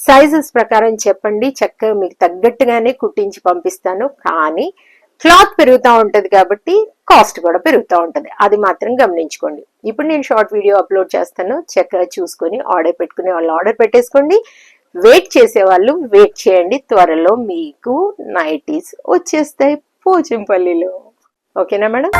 Sizes ప్రకారం చెప్పండి, చక్కగా మీకు తగ్గట్టుగానే కుట్టించి పంపిస్తాను. కానీ క్లాత్ పెరుగుతూ ఉంటది కాబట్టి కాస్ట్ కూడా పెరుగుతూ ఉంటది, అది మాత్రం గమనించుకోండి. ఇప్పుడు నేను షార్ట్ వీడియో అప్లోడ్ చేస్తాను, చక్కగా చూసుకొని ఆర్డర్ పెట్టుకునే వాళ్ళు ఆర్డర్ పెట్టేసుకోండి. వెయిట్ చేసే వాళ్ళు వెయిట్ చేయండి, త్వరలో మీకు నైటీస్ వచ్చేస్తాయి పోచంపల్లిలో. ఓకేనా మేడం?